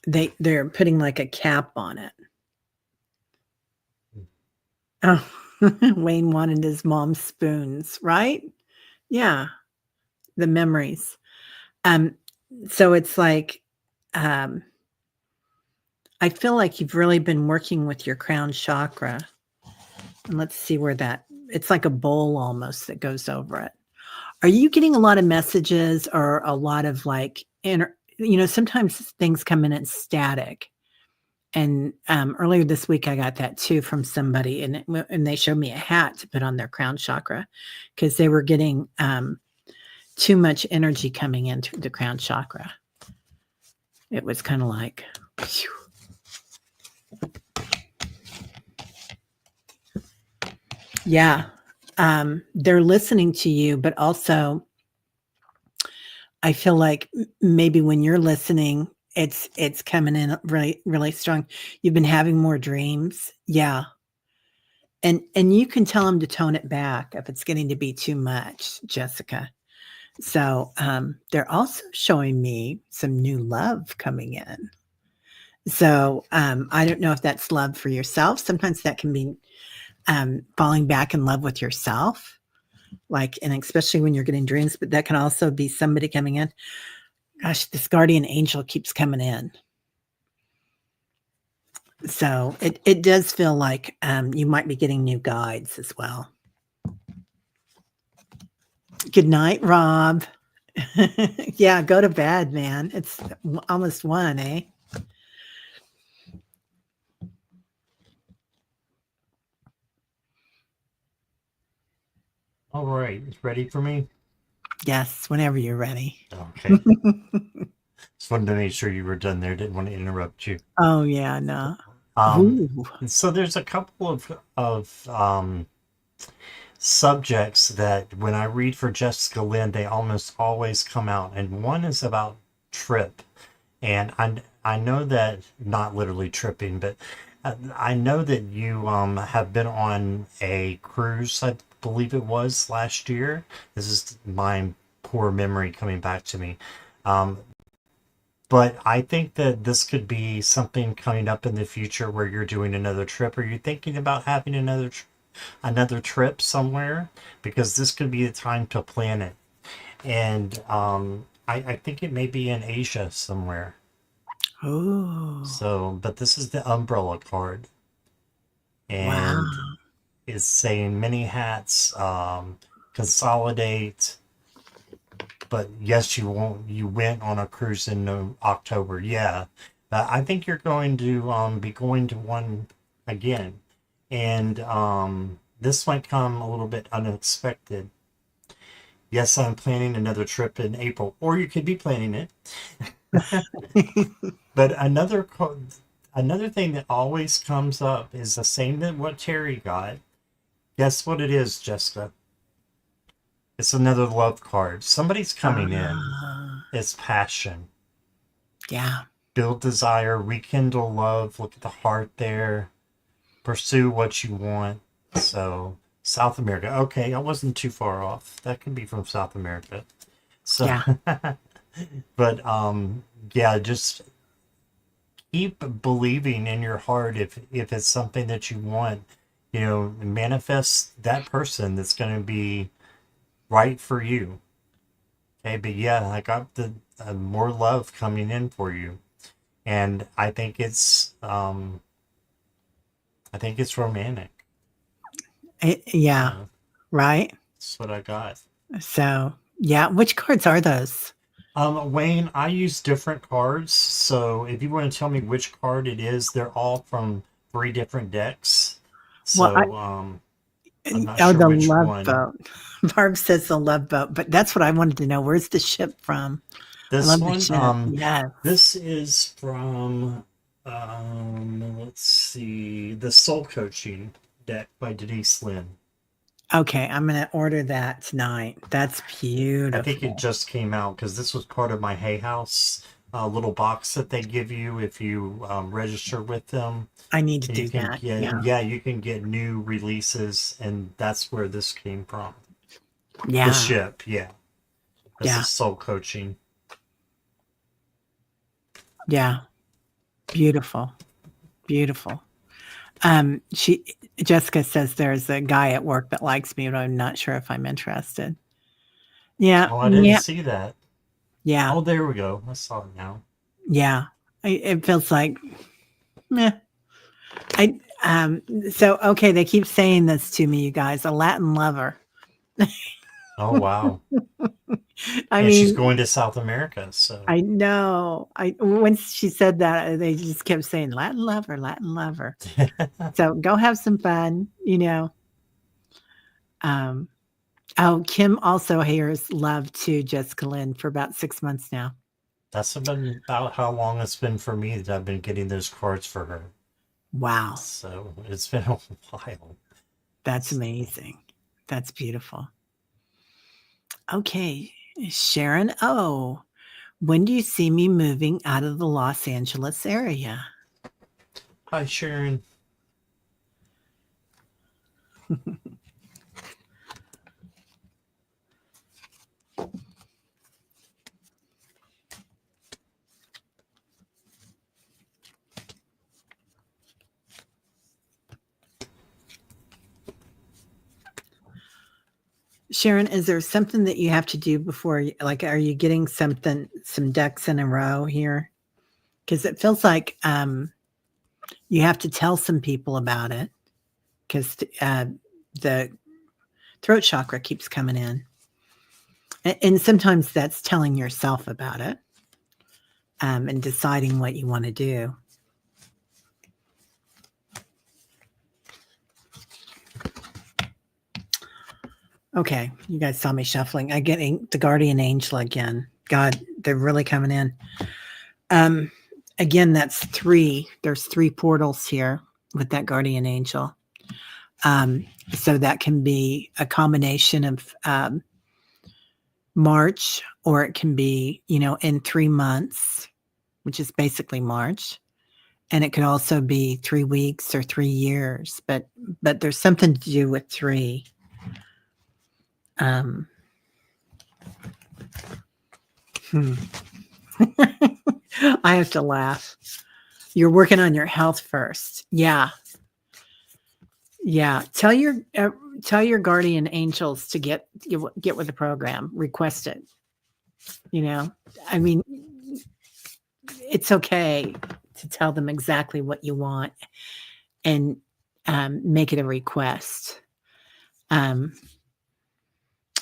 S1: they're putting like a cap on it. Oh, Wayne wanted his mom's spoons, right? Yeah, the memories. So it's like, I feel like you've really been working with your crown chakra. And let's see where it's like a bowl almost that goes over it. Are you getting a lot of messages or a lot of like, sometimes things come in at static. And earlier this week, I got that too from somebody, and they showed me a hat to put on their crown chakra because they were getting too much energy coming into the crown chakra. It was kind of like, phew. Yeah, they're listening to you, but also I feel like maybe when you're listening, it's coming in really, really strong. You've been having more dreams. Yeah. And you can tell them to tone it back if it's getting to be too much, Jessica. So they're also showing me some new love coming in. So I don't know if that's love for yourself. Sometimes that can be falling back in love with yourself, and especially when you're getting dreams, but that can also be somebody coming in. Gosh, this guardian angel keeps coming in. So it does feel like you might be getting new guides as well. Good night, Rob. Yeah, go to bed, man. It's almost 1, eh?
S2: All right. Ready for me?
S1: Yes, whenever you're ready.
S2: Okay. Just wanted to make sure you were done there. Didn't want to interrupt you.
S1: Oh, yeah, no.
S2: So there's a couple of subjects that when I read for Jessica Lynn, they almost always come out. And one is about trip. And I know that, not literally tripping, but I know that you have been on a cruise, I believe it was last year. This is my poor memory coming back to me. But I think that this could be something coming up in the future where you're doing another trip. Are you thinking about having another trip somewhere? Because this could be the time to plan it. And I think it may be in Asia somewhere.
S1: Oh.
S2: So, but this is the umbrella card. And
S1: Wow.
S2: it's saying many hats, consolidate. But yes, you went on a cruise in October. Yeah. I think you're going to be going to one again. And this might come a little bit unexpected. Yes, I'm planning another trip in April, or you could be planning it. But another thing that always comes up is the same that what Teri got. Guess what it is, Jessica? It's another love card. Somebody's coming in. It's passion.
S1: Yeah.
S2: Build desire, rekindle love. Look at the heart there. Pursue what you want. So, South America. Okay, I wasn't too far off. That can be from South America. So,
S1: Yeah.
S2: but yeah, just keep believing in your heart if it's something that you want. Manifest that person that's going to be right for you. Okay, but yeah, I got the more love coming in for you, and I think it's romantic.
S1: Yeah.
S2: Uh,
S1: Right.
S2: that's what I got.
S1: So, yeah. Which cards are those?
S2: Wayne, I use different cards, so if you want to tell me which card it is, they're all from three different decks.
S1: Well,
S2: So, I'm not
S1: oh,
S2: sure
S1: the
S2: which
S1: love
S2: one.
S1: boat. Barb says the love boat, but that's what I wanted to know. Where's the ship from? I
S2: This
S1: love the
S2: one,
S1: ship. Yes.
S2: this is from, let's see, the Soul Coaching deck by Denise Lynn.
S1: Okay, I'm gonna order that tonight. That's
S2: I think it
S1: beautiful.
S2: just came out because this was part of my Hay House little box that they give you if you register with them.
S1: I need to
S2: You
S1: do
S2: can
S1: that.
S2: get,
S1: Yeah.
S2: yeah, you can get new releases, and that's where this came from. The
S1: Yeah.
S2: ship, yeah. This
S1: Yeah.
S2: is Soul Coaching.
S1: Yeah. Beautiful. Beautiful. She Jessica says there's a guy at work that likes me, but I'm not sure if I'm interested. Yeah.
S2: Oh, I didn't
S1: Yeah.
S2: see that.
S1: Yeah.
S2: Oh, there we go. I saw it now.
S1: Yeah. It feels like meh. I so okay, they keep saying this to me, you guys, a Latin lover.
S2: Oh, wow.
S1: I
S2: And she's
S1: mean,
S2: going to South America, so.
S1: I know. I Once she said that, they just kept saying Latin lover, Latin lover. So go have some fun. Um, oh, Kim also hears love to Jessica Lynn for about 6 months now.
S2: That's been about how long it's been for me that I've been getting those cards for her.
S1: Wow,
S2: So it's been a while.
S1: that's amazing. That's beautiful. Okay, Sharon O. When do you see me moving out of the Los Angeles area?
S2: Hi, Sharon.
S1: Sharon, is there something that you have to do before, like, are you getting some ducks in a row here? Because it feels like you have to tell some people about it because the throat chakra keeps coming in. And sometimes that's telling yourself about it and deciding what you want to do. Okay, you guys saw me shuffling. I get the guardian angel again. God, they're really coming in. Again, that's three. There's three portals here with that guardian angel. So that can be a combination of March, or it can be, in 3 months, which is basically March. And it could also be 3 weeks or 3 years, but there's something to do with three. Um, I have to laugh. You're working on your health first. Yeah. Yeah. Tell your guardian angels to get with the program. Request it. I mean, it's okay to tell them exactly what you want and make it a request.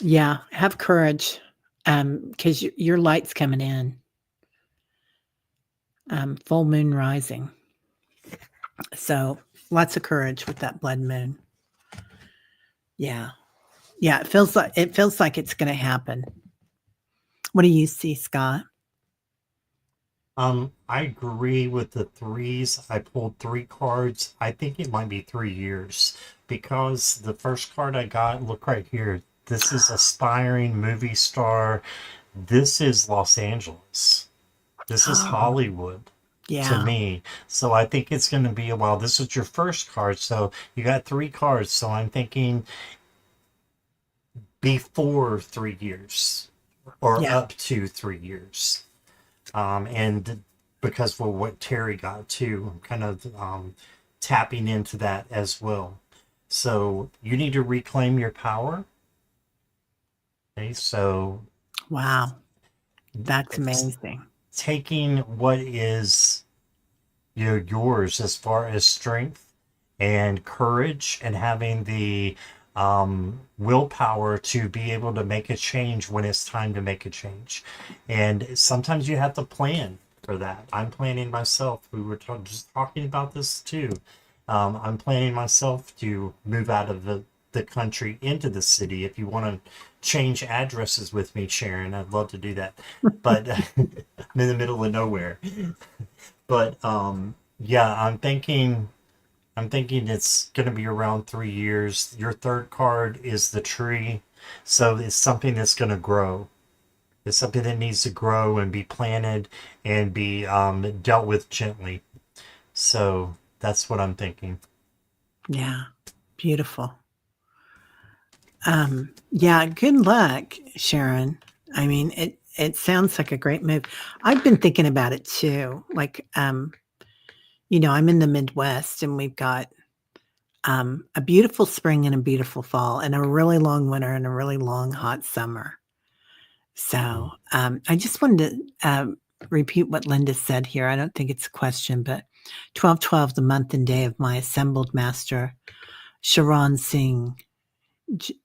S1: Yeah, have courage because your light's coming in. Full moon rising. So lots of courage with that blood moon. Yeah. Yeah, it feels like it's going to happen. What do you see, Scott?
S2: I agree with the threes. I pulled three cards. I think it might be 3 years because the first card I got, look right here. This is aspiring movie star. this is Los Angeles. This is
S1: Oh,
S2: Hollywood to
S1: yeah.
S2: me. So I think it's going to be a while. This is your first card. So you got three cards. So I'm thinking before 3 years or
S1: Yeah.
S2: up to 3 years. And because for what Teri got too, I'm kind of tapping into that as well. So you need to reclaim your power. Okay, so
S1: Wow. That's
S2: it's
S1: amazing.
S2: taking what is yours as far as strength and courage and having the willpower to be able to make a change when it's time to make a change. And sometimes you have to plan for that. I'm planning myself. We were just talking about this too. I'm planning myself to move out of the country into the city. If you want to change addresses with me, Sharon, I'd love to do that. But I'm in the middle of nowhere. But yeah, I'm thinking it's going to be around 3 years. Your third card is the tree. So it's something that's going to grow. It's something that needs to grow and be planted and be dealt with gently. So that's what I'm thinking.
S1: Yeah. Beautiful. Yeah, good luck, Sharon. I mean, it sounds like a great move. I've been thinking about it too. Like, I'm in the Midwest and we've got a beautiful spring and a beautiful fall and a really long winter and a really long hot summer. So, I just wanted to repeat what Linda said here. I don't think it's a question, but 1212, the month and day of my assembled master, Sharon Singh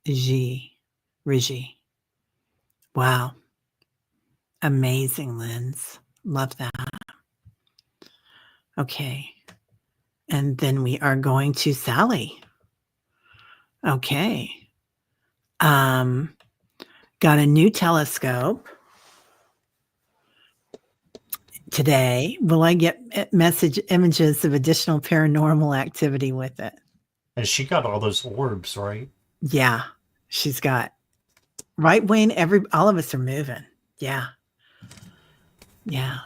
S1: Ji, Riji. Wow. Amazing, Linz. Love that. Okay. And then we are going to Sally. Okay. Um, got a new telescope today. Will I get message images of additional paranormal activity with it?
S2: And she got all those orbs, right?
S1: Yeah. She's got right, Wayne. All of us are moving. Yeah. Yeah.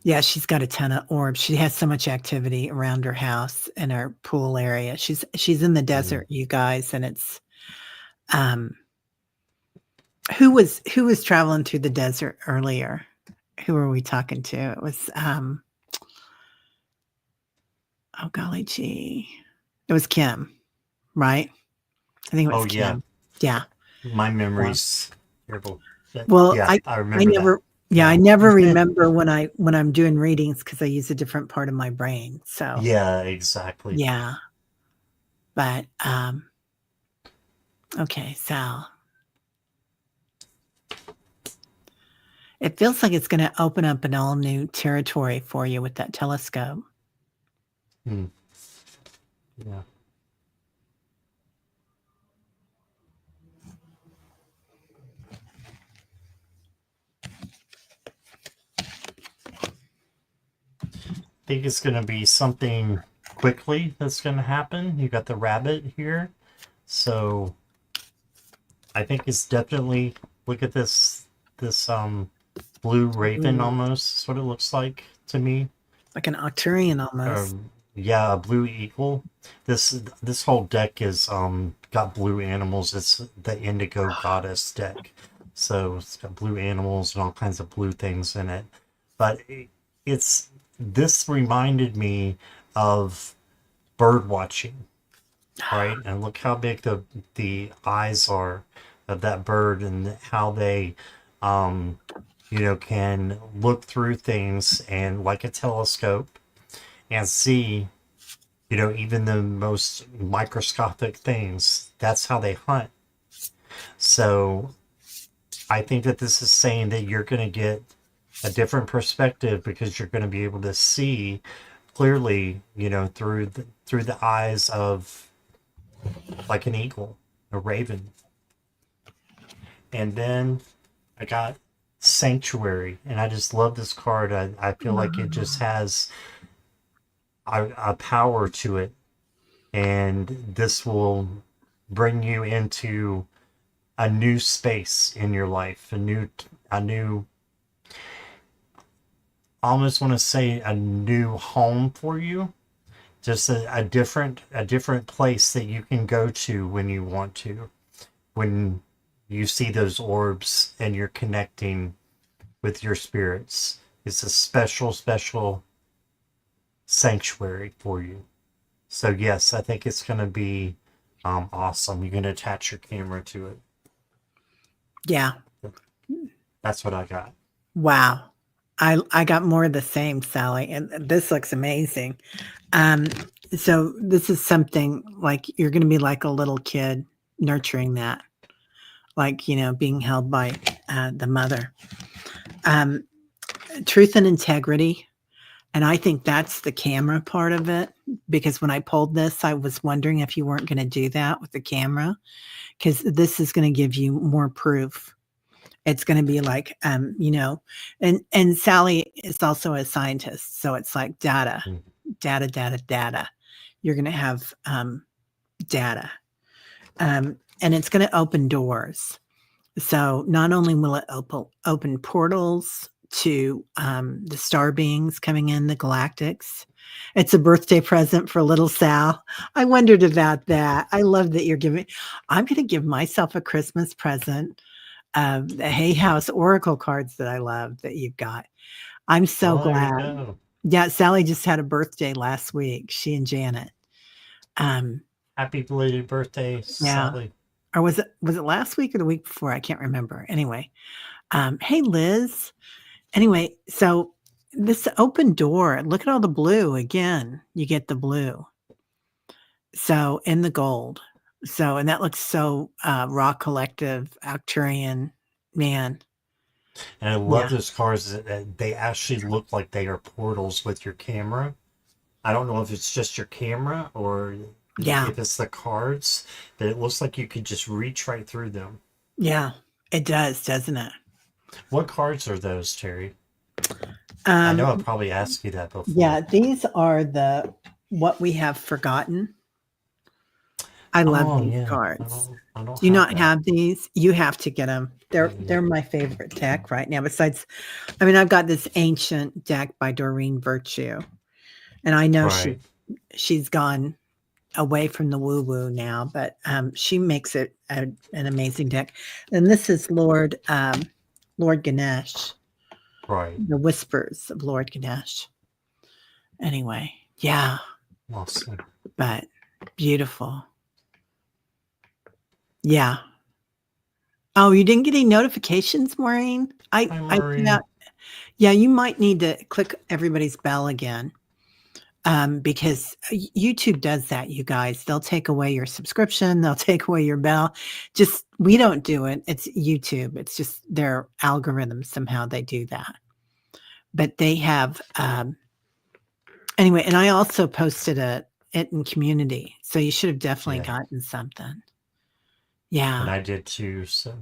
S1: Yeah, she's got a ton of orbs. She has so much activity around her house and her pool area. She's in the
S2: Mm.
S1: desert, you guys, and it's um who was traveling through the desert earlier? Who were we talking to? It was oh golly gee. It was Kim, right? I think it was
S2: Oh yeah,
S1: Kim. Yeah.
S2: my
S1: Yeah.
S2: memory's terrible. But
S1: Well,
S2: yeah, I
S1: I
S2: remember that
S1: never yeah, I
S2: now.
S1: never remember when I'm doing readings because I use a different part of my brain. So
S2: Yeah, exactly.
S1: yeah. But okay, so it feels like it's gonna open up an all new territory for you with that telescope.
S2: Mm, yeah. Think it's going to be something quickly that's going to happen. You got the rabbit here. So I think it's definitely, look at this blue raven
S1: Mm,
S2: almost is what it looks like to me.
S1: like an Octurian almost.
S2: Yeah, a blue eagle. This whole deck is got blue animals. It's the indigo goddess deck. So it's got blue animals and all kinds of blue things in it. But it's this reminded me of bird watching, right? And look how big the eyes are of that bird and how they can look through things and like a telescope and see, even the most microscopic things. That's how they hunt. So I think that this is saying that you're going to get a different perspective because you're going to be able to see clearly, through the eyes of like an eagle, a raven. And then I got Sanctuary, and I just love this card. I feel like it just has a power to it, and this will bring you into a new space in your life, a new, I almost want to say a new home for you. Just a different place that you can go to when you want to, when you see those orbs and you're connecting with your spirits. It's a special, special sanctuary for you. So yes, I think it's going to be awesome. You can attach your camera to it.
S1: Yeah.
S2: That's what I got.
S1: Wow. I got more of the same, Sally, and this looks amazing. Um, so this is something like you're going to be like a little kid nurturing that, like, being held by the mother. Um, Truth and integrity. And I think that's the camera part of it, because when I pulled this, I was wondering if you weren't going to do that with the camera, because this is going to give you more proof. It's going to be like, and Sally is also a scientist. So it's like data,
S2: Mm.
S1: data, data, data. You're going to have data. And it's going to open doors. So not only will it open portals to the star beings coming in, the galactics. It's a birthday present for little Sal. I wondered about that. I love that you're giving. I'm going to give myself a Christmas present of the Hay House Oracle cards that I love that you've got. I'm so
S2: Oh, there you
S1: glad.
S2: go.
S1: Yeah, Sally just had a birthday last week. She and Janet. Um,
S2: Happy belated birthday,
S1: yeah.
S2: Sally.
S1: Or was it last week or the week before? I can't remember. Anyway, hey Liz. Anyway, so this open door, look at all the blue again. You get the blue. So in the gold. So and that looks so raw collective, Arcturian, man.
S2: And I love
S1: Yeah.
S2: those cards that they actually look like they are portals with your camera. I don't know if it's just your camera or
S1: Yeah.
S2: if it's the cards, but it looks like you could just reach right through them.
S1: Yeah. It does, doesn't it?
S2: What cards are those, Terry? I know I've
S1: Um
S2: probably asked you that before.
S1: yeah, these are the what we have forgotten. I love
S2: Oh
S1: these
S2: yeah,
S1: cards.
S2: I don't
S1: Do you
S2: have
S1: not
S2: that.
S1: have these? You have to get them. They're my favorite deck right now. Besides, I mean, I've got this ancient deck by Doreen Virtue, and I know
S2: Right.
S1: she's gone away from the woo woo now, but she makes it an amazing deck. And this is Lord Ganesh,
S2: Right.
S1: the whispers of Lord Ganesh. Anyway, yeah,
S2: Awesome.
S1: but beautiful. Yeah. Oh, you didn't get any notifications, Maureen?
S2: Hi,
S1: I put
S2: Maureen.
S1: out. Yeah, you might need to click everybody's bell again, because YouTube does that, you guys. They'll take away your subscription, they'll take away your bell. Just we don't do it. It's YouTube. It's just their algorithm. Somehow they do that. But they have anyway, and I also posted it in community. So you should have definitely
S2: Yeah,
S1: gotten something.
S2: and
S1: Yeah.
S2: I did too. So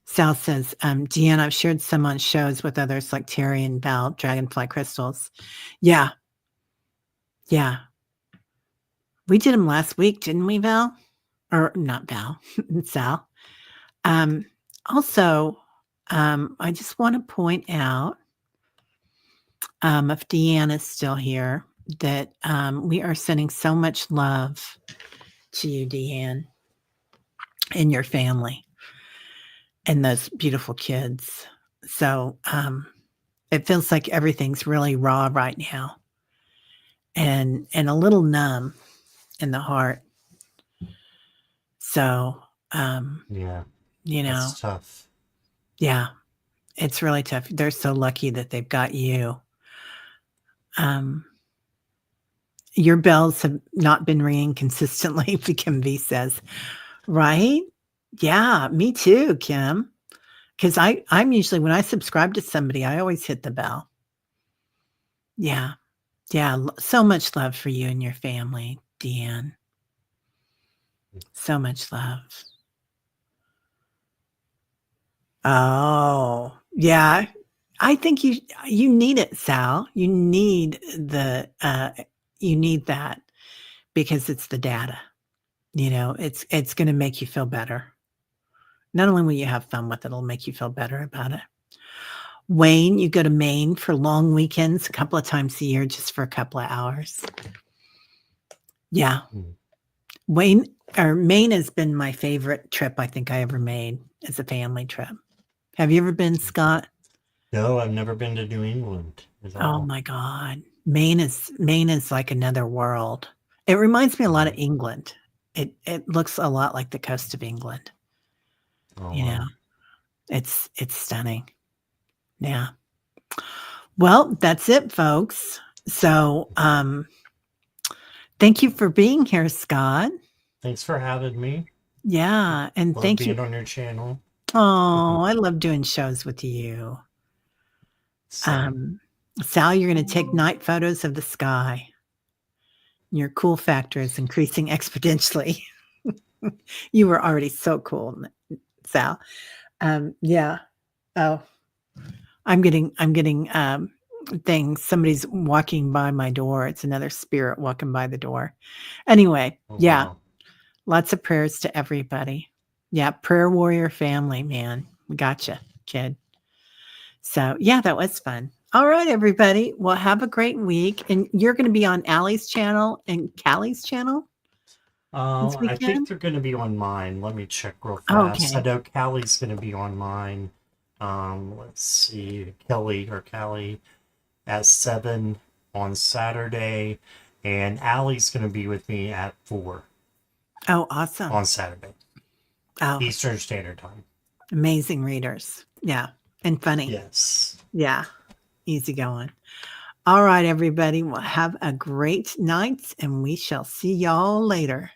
S1: Sal says, Deanna, I've shared some on shows with others like Teri and Val, Dragonfly Crystals. Yeah. Yeah. We did them last week, didn't we, Val? Or not Val, Sal. Um, Also, I just want to point out, if Deanna's still here, that we are sending so much love to you, Deanne, and your family and those beautiful kids. So it feels like everything's really raw right now and a little numb in the heart. So,
S2: yeah,
S1: you know,
S2: that's tough.
S1: yeah, it's really tough. They're so lucky that they've got you. Um, your bells have not been ringing consistently, Kim V says. Right? Yeah, me too, Kim. Because I'm usually when I subscribe to somebody, I always hit the bell. Yeah. Yeah. So much love for you and your family, Deanne. So much love. Oh, yeah. I think you need it, Sal. You need that because it's the data. It's going to make you feel better. Not only will you have fun with it, it'll make you feel better about it. Wayne, you go to Maine for long weekends a couple of times a year just for a couple of hours. Yeah. Maine has been my favorite trip I think I ever made as a family trip. Have you ever been, Scott?
S2: No, I've never been to New England at
S1: Oh
S2: all.
S1: my God. Maine is like another world. It reminds me a lot of England. It looks a lot like the coast of England.
S2: Oh,
S1: You know,
S2: wow.
S1: it's stunning. Yeah. Well, that's it, folks. So, thank you for being here, Scott.
S2: Thanks for having me.
S1: Yeah, and
S2: Love
S1: thank
S2: being
S1: you.
S2: on your channel.
S1: Oh, I love doing shows with you.
S2: Same.
S1: Sal, you're going to take night photos of the sky. Your cool factor is increasing exponentially. You were already so cool, Sal. Yeah. Oh, I'm getting things. Somebody's walking by my door. It's another spirit walking by the door. Anyway,
S2: Oh,
S1: yeah.
S2: wow.
S1: Lots of prayers to everybody. Yeah, prayer warrior family, man. We gotcha, kid. So yeah, that was fun. All right, everybody. Well, have a great week. And you're going to be on Allie's channel and Callie's channel this
S2: I think
S1: weekend?
S2: they're going to be on mine. Let me check real fast. I
S1: Okay.
S2: know Callie's going to be on mine. Let's see, Callie at 7 on Saturday, and Allie's going to be with me at 4
S1: Oh, awesome.
S2: on Saturday,
S1: Oh,
S2: Eastern Standard Time.
S1: amazing readers. Yeah. And funny.
S2: Yes.
S1: Yeah. Easy going. All right, everybody. Well, have a great night and we shall see y'all later.